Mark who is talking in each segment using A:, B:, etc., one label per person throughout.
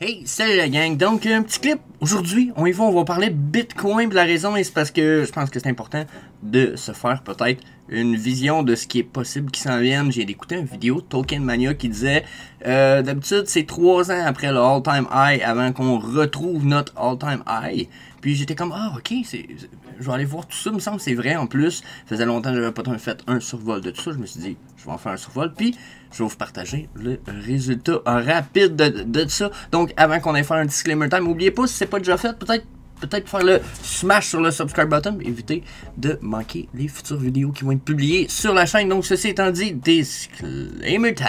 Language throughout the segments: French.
A: Hey, salut la gang! Donc, un petit clip. Aujourd'hui, on va parler Bitcoin. La raison, c'est parce que je pense que c'est important de se faire peut-être une vision de ce qui est possible qui s'en vienne. J'ai écouté une vidéo de Token Mania qui disait d'habitude, c'est 3 ans après le all-time high avant qu'on retrouve notre all-time high. Puis j'étais comme, ah, ok, je vais aller voir tout ça. Il me semble que c'est vrai en plus. Ça faisait longtemps que j'avais pas fait un survol de tout ça. Je me suis dit, je vais en faire un survol. Puis je vais vous partager le résultat rapide de ça. Donc, avant qu'on aille faire un disclaimer time, n'oubliez pas, si c'est pas déjà fait, peut-être faire le smash sur le subscribe button. Évitez de manquer les futures vidéos qui vont être publiées sur la chaîne. Donc, ceci étant dit, disclaimer time.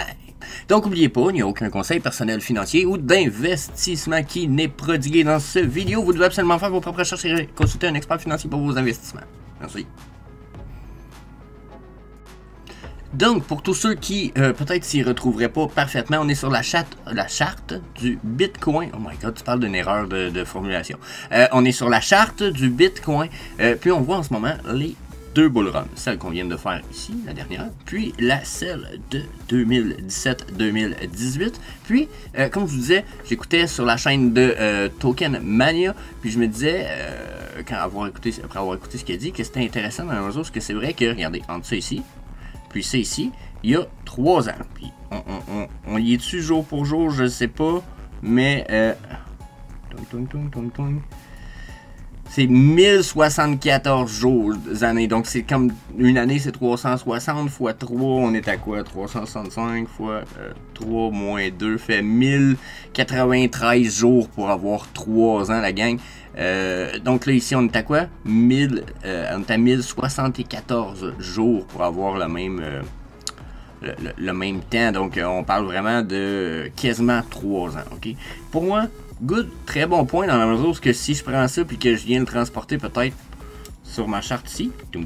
A: Donc, n'oubliez pas, il n'y a aucun conseil personnel financier ou d'investissement qui n'est prodigué dans cette vidéo. Vous devez absolument faire vos propres recherches et consulter un expert financier pour vos investissements. Merci. Donc, pour tous ceux qui, peut-être s'y retrouveraient pas parfaitement, on est sur la charte du Bitcoin. Oh my god, tu parles d'une erreur de formulation. On est sur la charte du Bitcoin, puis on voit en ce moment les deux bull runs. Celle qu'on vient de faire ici, la dernière, puis celle de 2017-2018. Puis, comme je vous disais, j'écoutais sur la chaîne de Token Mania, puis je me disais, après avoir écouté ce qu'il a dit, que c'était intéressant dans la mesure où c'est vrai que, regardez, entre ça ici, puis c'est ici, il y a 3 ans. Puis on y est-tu jour pour jour, je sais pas, mais c'est 1074 jours années. Donc c'est comme une année, c'est 360 fois 3, on est à quoi? 365 fois 3 moins 2 fait 1093 jours pour avoir 3 ans, la gang. Donc là ici on est à quoi? On est à 1074 jours pour avoir le même temps. Donc on parle vraiment de quasiment 3 ans. Ok. Pour moi, good, très bon point dans la mesure où si je prends ça puis que je viens le transporter peut-être sur ma charte ici, je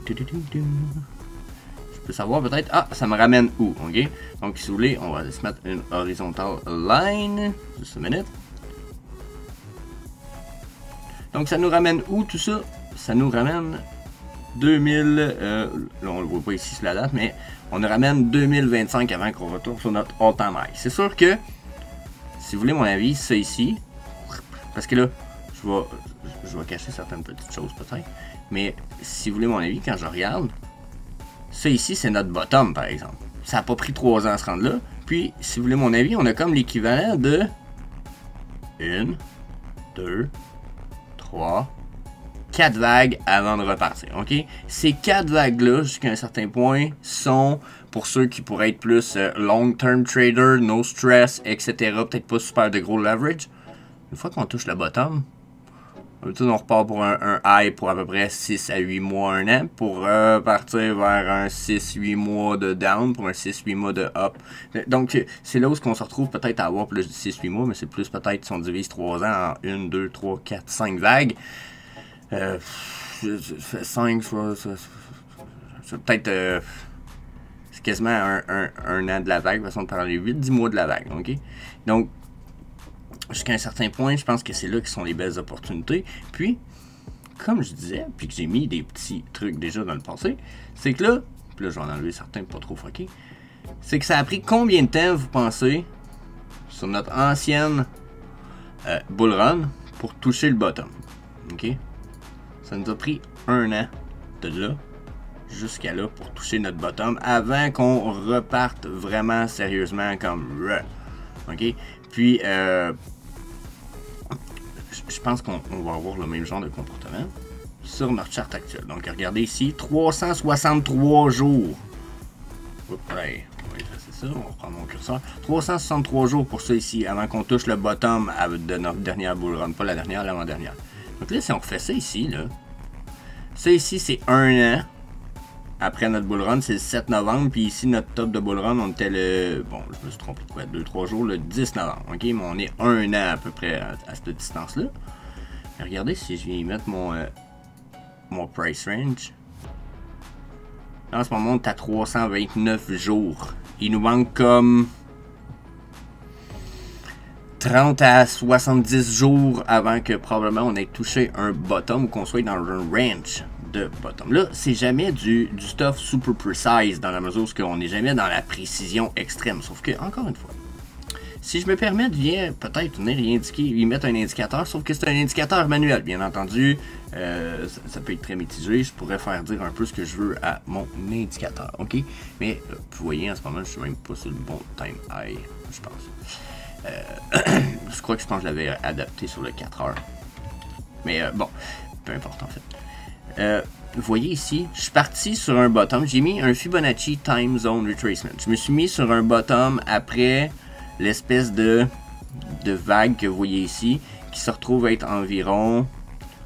A: peux savoir peut-être, ah, ça me ramène où, ok? Donc si vous voulez, on va se mettre une horizontal line, juste une minute. Donc ça nous ramène où tout ça? Ça nous ramène 2000, là on le voit pas ici sur la date, mais on nous ramène 2025 avant qu'on retourne sur notre all-time high. C'est sûr que, si vous voulez mon avis, ça ici, parce que là, je vais cacher certaines petites choses peut-être, mais si vous voulez mon avis, quand je regarde, ça ici c'est notre bottom par exemple. Ça n'a pas pris 3 ans à se rendre là, puis si vous voulez mon avis, on a comme l'équivalent de 1, 2, 3, 4 vagues avant de repartir, ok? Ces 4 vagues-là, jusqu'à un certain point, sont pour ceux qui pourraient être plus long-term trader, no stress, etc. Peut-être pas super de gros leverage. Une fois qu'on touche le bottom, on repart pour un high pour à peu près 6 à 8 mois, 1 an, pour partir vers un 6-8 mois de down, pour un 6-8 mois de up. Donc, c'est là où on se retrouve peut-être à avoir plus de 6-8 mois, mais c'est plus peut-être si on divise 3 ans en 1, 2, 3, 4, 5 vagues. 5, c'est peut-être c'est quasiment un an de la vague, façon de parler, 8-10 mois de la vague, ok? Donc, jusqu'à un certain point, je pense que c'est là que sont les belles opportunités. Puis, comme je disais, puis que j'ai mis des petits trucs déjà dans le passé, c'est que là, puis là je vais en enlever certains pour pas trop fucker, c'est que ça a pris combien de temps, vous pensez, sur notre ancienne bull run, pour toucher le bottom, ok? Ça nous a pris 1 an de là jusqu'à là pour toucher notre bottom avant qu'on reparte vraiment sérieusement comme ok? Puis je pense qu'on va avoir le même genre de comportement sur notre charte actuelle. Donc regardez ici, 363 jours. Oups, ouais, on va effacer ça, on va reprendre mon curseur. 363 jours pour ça ici avant qu'on touche le bottom de notre dernière bull run, pas la dernière, l'avant-dernière. Donc là, si on refait ça ici, là, ça ici, c'est 1 an après notre bull run, c'est le 7 novembre, puis ici, notre top de bull run, on était le, bon, je me suis trompé de quoi, 2-3 jours, le 10 novembre, ok, mais on est 1 an à peu près à cette distance-là. Regardez si je viens y mettre mon price range. Là, en ce moment, on est à 329 jours. Il nous manque comme 30 à 70 jours avant que probablement on ait touché un bottom ou qu'on soit dans un range de bottom. Là, c'est jamais du stuff super precise dans la mesure où on n'est jamais dans la précision extrême. Sauf que, encore une fois, si je me permets de peut-être venir y mettre un indicateur, sauf que c'est un indicateur manuel, bien entendu. Ça peut être très mitigé. Je pourrais faire dire un peu ce que je veux à mon indicateur, ok? Mais vous voyez, en ce moment, je suis même pas sur le bon time high, je pense. Je crois que je l'avais adapté sur le 4 heures. Mais bon, peu importe en fait. Vous voyez ici, je suis parti sur un bottom. J'ai mis un Fibonacci Time Zone Retracement. Je me suis mis sur un bottom après l'espèce de vague que vous voyez ici, qui se retrouve être environ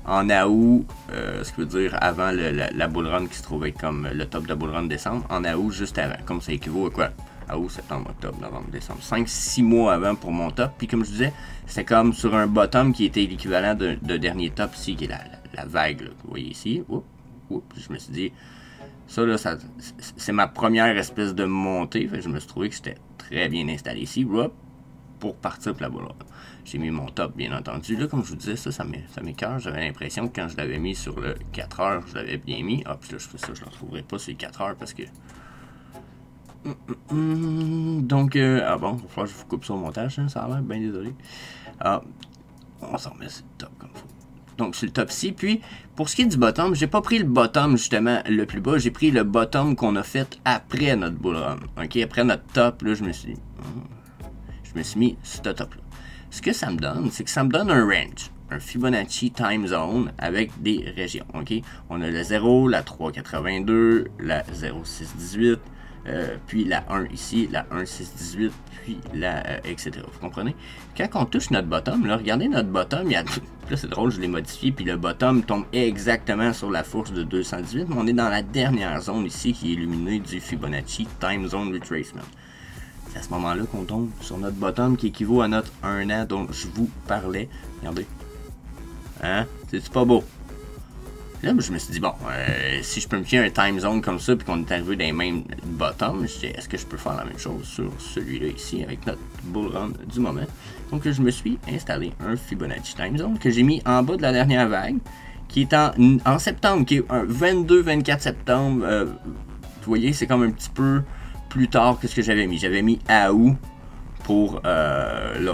A: en août, ce qui veut dire avant la bull run qui se trouve être comme le top de bull run décembre, en août juste avant. Comme ça équivaut à quoi? Août, septembre, octobre, novembre, décembre. 5-6 mois avant pour mon top. Puis comme je disais, c'était comme sur un bottom qui était l'équivalent de dernier top ici, qui est la vague là, que vous voyez ici. Je me suis dit, ça là, c'est ma première espèce de montée. Fait que je me suis trouvé que c'était très bien installé ici. Pour partir pour la bull run. J'ai mis mon top, bien entendu. Là, comme je vous disais, ça m'écoeure. J'avais l'impression que quand je l'avais mis sur le 4 heures, je l'avais bien mis. Ah, puis là, je fais ça, je ne le retrouverai pas sur les 4 heures parce que... Donc, ah bon, il va falloir que je vous coupe ça au montage, hein, ça a l'air, bien désolé. On s'en remet sur le top comme il faut. Donc, sur le top ici. Puis, pour ce qui est du bottom, j'ai pas pris le bottom, justement, le plus bas. J'ai pris le bottom qu'on a fait après notre bull run. OK, après notre top, là, je me suis mis sur ce top-là. Ce que ça me donne, c'est que ça me donne un range, un Fibonacci Time Zone avec des régions. OK, on a le 0, la 3,82, la 0,618, puis la 1 ici, la 1,618, puis la etc. Vous comprenez? Quand on touche notre bottom, là, regardez notre bottom, il y a... Là, c'est drôle, je l'ai modifié, puis le bottom tombe exactement sur la fourche de 218, mais on est dans la dernière zone ici qui est illuminée du Fibonacci Time Zone Retracement. C'est à ce moment-là qu'on tombe sur notre bottom qui équivaut à notre 1 an dont je vous parlais. Regardez. Hein? C'est pas beau? Là, je me suis dit, bon, si je peux me fier un time zone comme ça, puis qu'on est arrivé dans les mêmes bottoms, je dis, est-ce que je peux faire la même chose sur celui-là ici, avec notre bull run du moment? Donc, je me suis installé un Fibonacci time zone que j'ai mis en bas de la dernière vague, qui est en septembre, qui est un 22-24 septembre. Vous voyez, c'est comme un petit peu plus tard que ce que j'avais mis. J'avais mis à août pour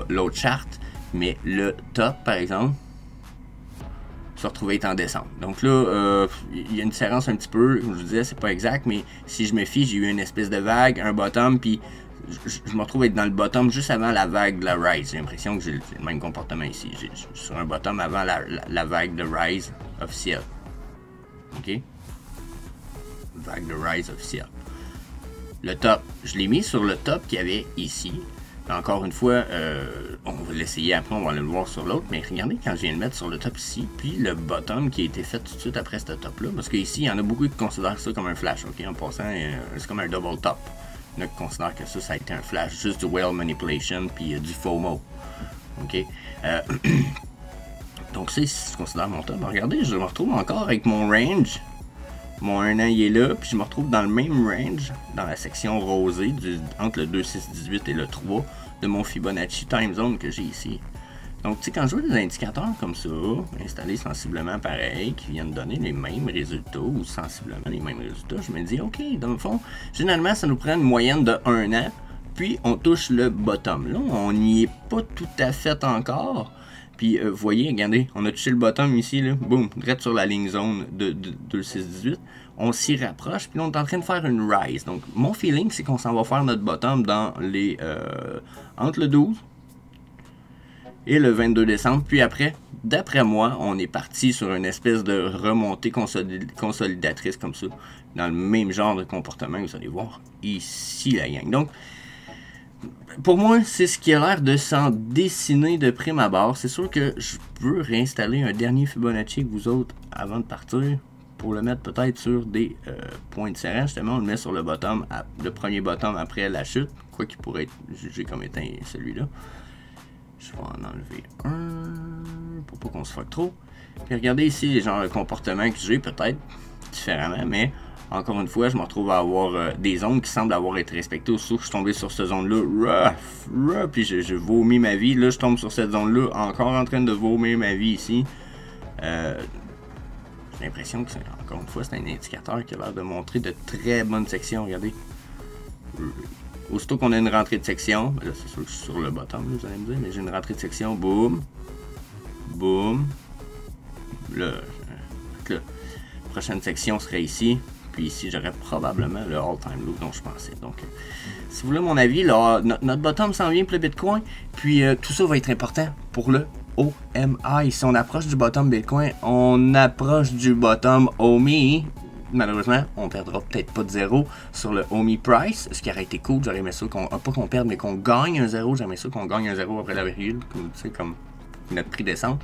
A: l'autre charte, mais le top, par exemple, se retrouvait être en décembre. Donc là, il y a une différence un petit peu, comme je vous disais, c'est pas exact, mais si je me fie, j'ai eu une espèce de vague, un bottom, puis je me retrouve être dans le bottom juste avant la vague de la rise. J'ai l'impression que j'ai le même comportement ici. Je suis sur un bottom avant la vague de rise officielle. OK? Vague de rise officielle. Le top, je l'ai mis sur le top qu'il y avait ici. Encore une fois, on va l'essayer après, on va aller le voir sur l'autre. Mais regardez quand je viens de le mettre sur le top ici, puis le bottom qui a été fait tout de suite après ce top-là. Parce qu'ici, il y en a beaucoup qui considèrent ça comme un flash. Ok, en passant, c'est comme un double top. Il y en a qui considèrent que ça a été un flash, juste du whale manipulation, puis du FOMO. Ok. Donc, c'est si je considère mon top. Regardez, je me retrouve encore avec mon range. Mon 1 an il est là, puis je me retrouve dans le même range, dans la section rosée, entre le 2, 6, 18 et le 3 de mon Fibonacci Time Zone que j'ai ici. Donc, tu sais, quand je vois des indicateurs comme ça, installés sensiblement pareil, qui viennent donner les mêmes résultats, ou sensiblement les mêmes résultats, je me dis, OK, dans le fond, généralement, ça nous prend une moyenne de 1 an, puis on touche le bottom. Là, on n'y est pas tout à fait encore. Puis, vous voyez, regardez, on a touché le bottom ici, là, boum, direct sur la ligne zone de 2,618. On s'y rapproche, puis là, on est en train de faire une rise. Donc, mon feeling, c'est qu'on s'en va faire notre bottom dans les entre le 12 et le 22 décembre. Puis après, d'après moi, on est parti sur une espèce de remontée consolidatrice comme ça, dans le même genre de comportement que vous allez voir ici, la gang. Donc, pour moi, c'est ce qui a l'air de s'en dessiner de prime abord. C'est sûr que je veux réinstaller un dernier Fibonacci avec vous autres avant de partir pour le mettre peut-être sur des points de serrage. Justement, on le met sur le bottom, le premier bottom après la chute, quoi qu'il pourrait être jugé comme étant celui-là. Je vais en enlever un pour pas qu'on se fuck trop. Puis regardez ici les genres de comportements que j'ai, peut-être différemment, mais encore une fois, je me retrouve à avoir des zones qui semblent avoir été respectées. Aussitôt que je suis tombé sur cette zone-là, puis je vomis ma vie. Là, je tombe sur cette zone-là, encore en train de vomir ma vie ici. J'ai l'impression que, encore une fois, c'est un indicateur qui a l'air de montrer de très bonnes sections. Regardez. Aussitôt qu'on a une rentrée de section, ben là c'est sûr que je suis sur le bottom, là, vous allez me dire, mais j'ai une rentrée de section, boum, boum, là, la prochaine section serait ici, puis ici j'aurais probablement le all-time low dont je pensais. Donc, si vous voulez mon avis, là, notre bottom s'en vient pour le Bitcoin, puis tout ça va être important pour le OMI. Si on approche du bottom Bitcoin, on approche du bottom OMI. Malheureusement, on perdra peut-être pas de 0 sur le OMI price, ce qui aurait été cool. J'aurais aimé ça qu'on, pas qu'on perde, mais qu'on gagne un 0. J'aimerais ça qu'on gagne un 0 après la virgule, comme notre prix descend.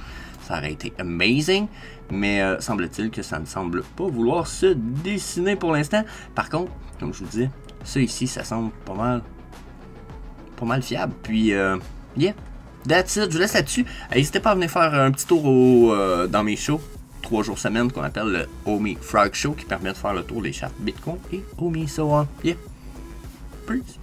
A: Ça aurait été amazing, mais semble-t-il que ça ne semble pas vouloir se dessiner pour l'instant. Par contre, comme je vous dis, ça ici, ça semble pas mal fiable. Puis, yeah, that's it. Je vous laisse là-dessus. N'hésitez pas à venir faire un petit tour dans mes shows. 3 jours semaine qu'on appelle le OMI Frog Show qui permet de faire le tour des charts Bitcoin et OMI. So, yeah. Peace.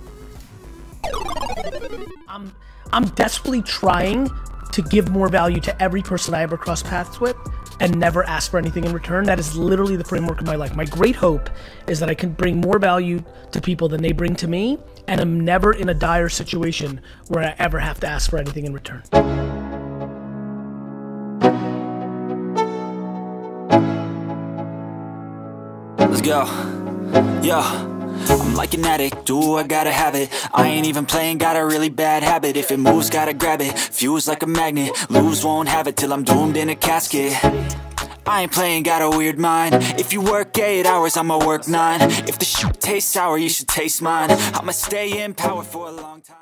B: I'm desperately trying to give more value to every person I ever cross paths with and never ask for anything in return. That is literally the framework of my life. My great hope is that I can bring more value to people than they bring to me, and I'm never in a dire situation where I ever have to ask for anything in return.
C: Let's go. Yo, I'm like an addict, do I gotta have it. I ain't even playing, got a really bad habit. If it moves, gotta grab it, fuse like a magnet. Lose, won't have it till I'm doomed in a casket. I ain't playing, got a weird mind. If you work 8 hours, I'ma work 9. If the shit tastes sour, you should taste mine. I'ma stay in power for a long time.